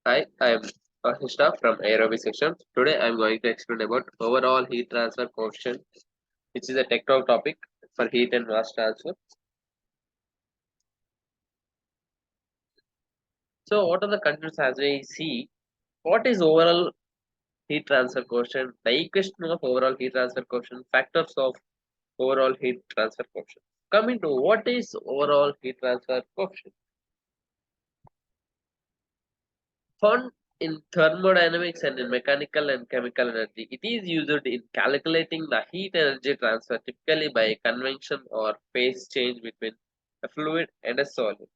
Hi, I'm Krishna from Aerobic section. Today I'm going to explain about overall heat transfer coefficient, which is a technical topic for heat and mass transfer. So, what are the conditions as we see? What is overall heat transfer coefficient? The equation of overall heat transfer coefficient, factors of overall heat transfer coefficient. Coming to what is overall heat transfer coefficient? Found in thermodynamics and in mechanical and chemical energy, it is used in calculating the heat energy transfer typically by convection or phase change between a fluid and a solid.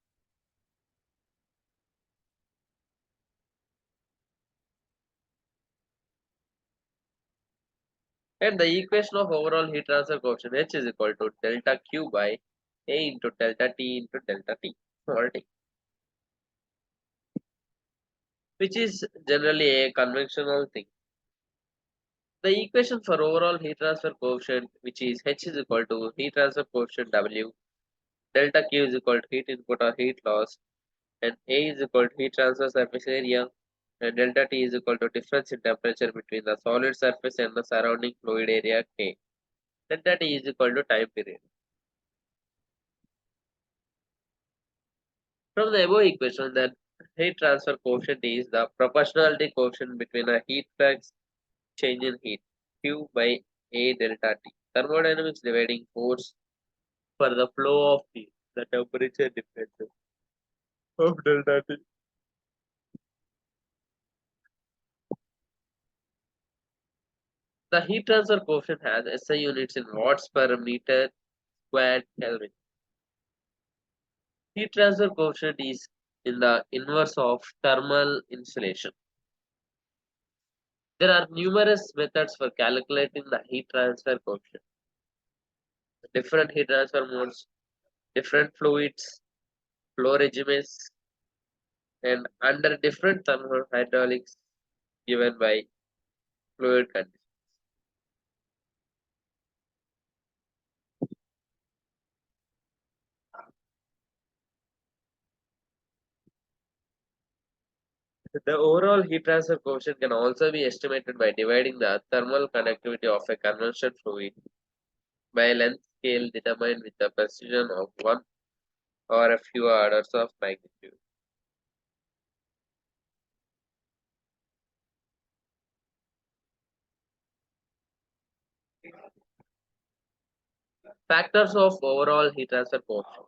And the equation of overall heat transfer coefficient H is equal to delta Q by A into delta T into delta T, or T, which is generally a conventional thing. The equation for overall heat transfer coefficient, which is H is equal to heat transfer coefficient W, delta Q is equal to heat input or heat loss, and A is equal to heat transfer surface area, and delta T is equal to difference in temperature between the solid surface and the surrounding fluid area K. Delta T is equal to time period. From the above equation, the heat transfer coefficient is the proportionality coefficient between a heat flux change in heat Q by A delta T. Thermodynamics dividing force for the flow of heat, the temperature difference of delta T. The heat transfer coefficient has SI units in watts per meter squared Kelvin. Heat transfer coefficient is in the inverse of thermal insulation. There are numerous methods for calculating the heat transfer coefficient. Different heat transfer modes, different fluids, flow regimes, and under different thermal hydraulics given by fluid conditions. The overall heat transfer coefficient can also be estimated by dividing the thermal conductivity of a conventional fluid by a length scale determined with the precision of one or a few orders of magnitude. Factors of overall heat transfer coefficient.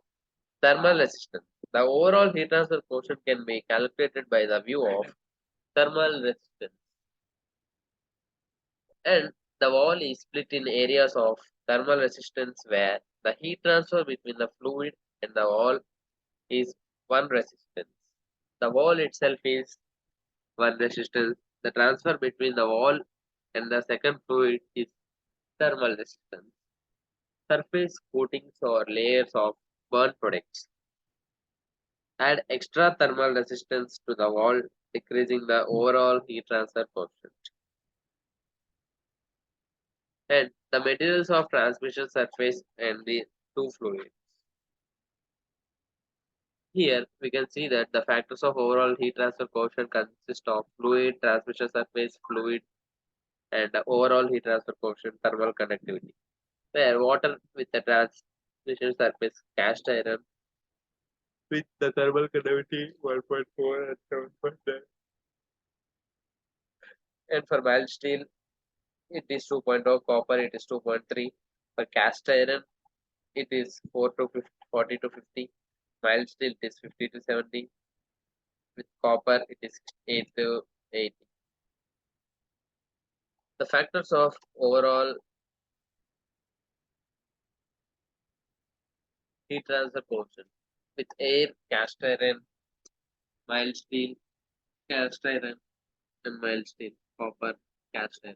Thermal resistance. The overall heat transfer quotient can be calculated by the view of thermal resistance, and the wall is split in areas of thermal resistance where the heat transfer between the fluid and the wall is one resistance. The wall itself is one resistance. The transfer between the wall and the second fluid is thermal resistance. Surface coatings or layers of burn products add extra thermal resistance to the wall, decreasing the overall heat transfer coefficient. And the materials of transmission surface and the two fluids. Here we can see that the factors of overall heat transfer coefficient consist of fluid, transmission surface, fluid, and the overall heat transfer coefficient thermal conductivity. Where water with the transmission surface, cast iron with the thermal conductivity 1.4 and 7.9. And for mild steel, it is 2.0, copper it is 2.3. For cast iron, it is 4 to 50, 40 to 50. Mild steel, it is 50 to 70. With copper, it is 8 to 80. The factors of overall heat transfer coefficient with air, cast iron, mild steel, cast iron, and mild steel, copper, cast iron.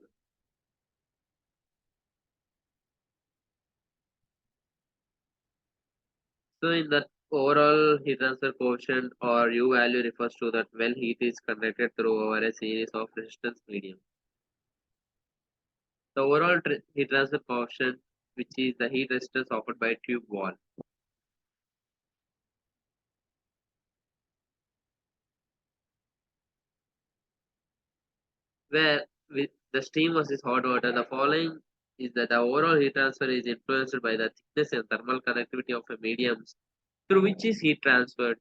So, in the overall heat transfer coefficient or U value refers to that when heat is conducted through over a series of resistance medium. The overall heat transfer coefficient, which is the heat resistance offered by tube wall. where with the steam versus hot water, the following is that the overall heat transfer is influenced by the thickness and thermal conductivity of a medium through which is heat transferred.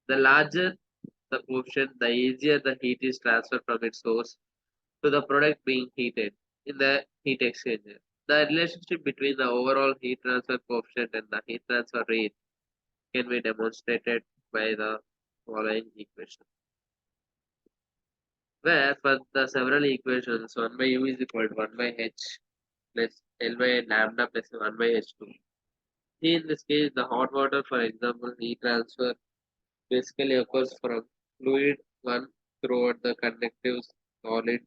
The larger the coefficient, the easier the heat is transferred from its source to the product being heated in the heat exchanger. The relationship between the overall heat transfer coefficient and the heat transfer rate can be demonstrated by the following equation, where for the several equations 1 by u is equal to 1 by h plus L by lambda plus 1 by h2. In this case, the hot water, for example, heat transfer basically occurs from fluid 1 throughout the conductive solid,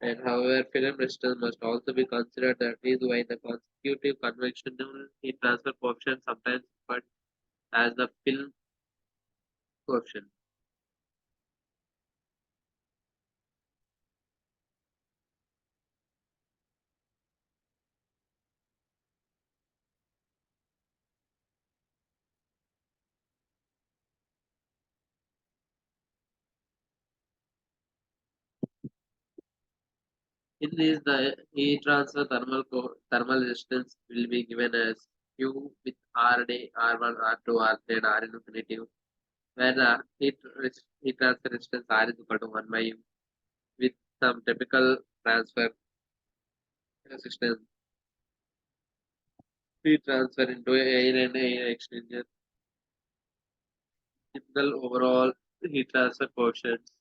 and however, film resistance must also be considered. That is why the consecutive conventional heat transfer coefficient sometimes referred as the film coefficient. In this, the heat transfer thermal resistance will be given as Q with R R1, R2, R3, and R infinitive, where the heat transfer resistance R is equal to 1 by U with some typical transfer resistance heat transfer into air and air exchanger. Typical overall heat transfer coefficients,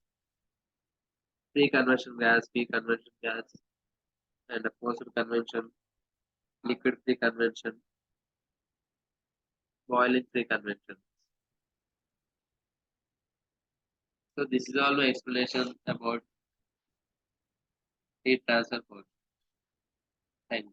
pre-conversion gas, pre-conversion gas, and a post-convention, liquid pre-convention, boiling pre-convention. So this is all my explanation about heat transfer coefficient. Thank you.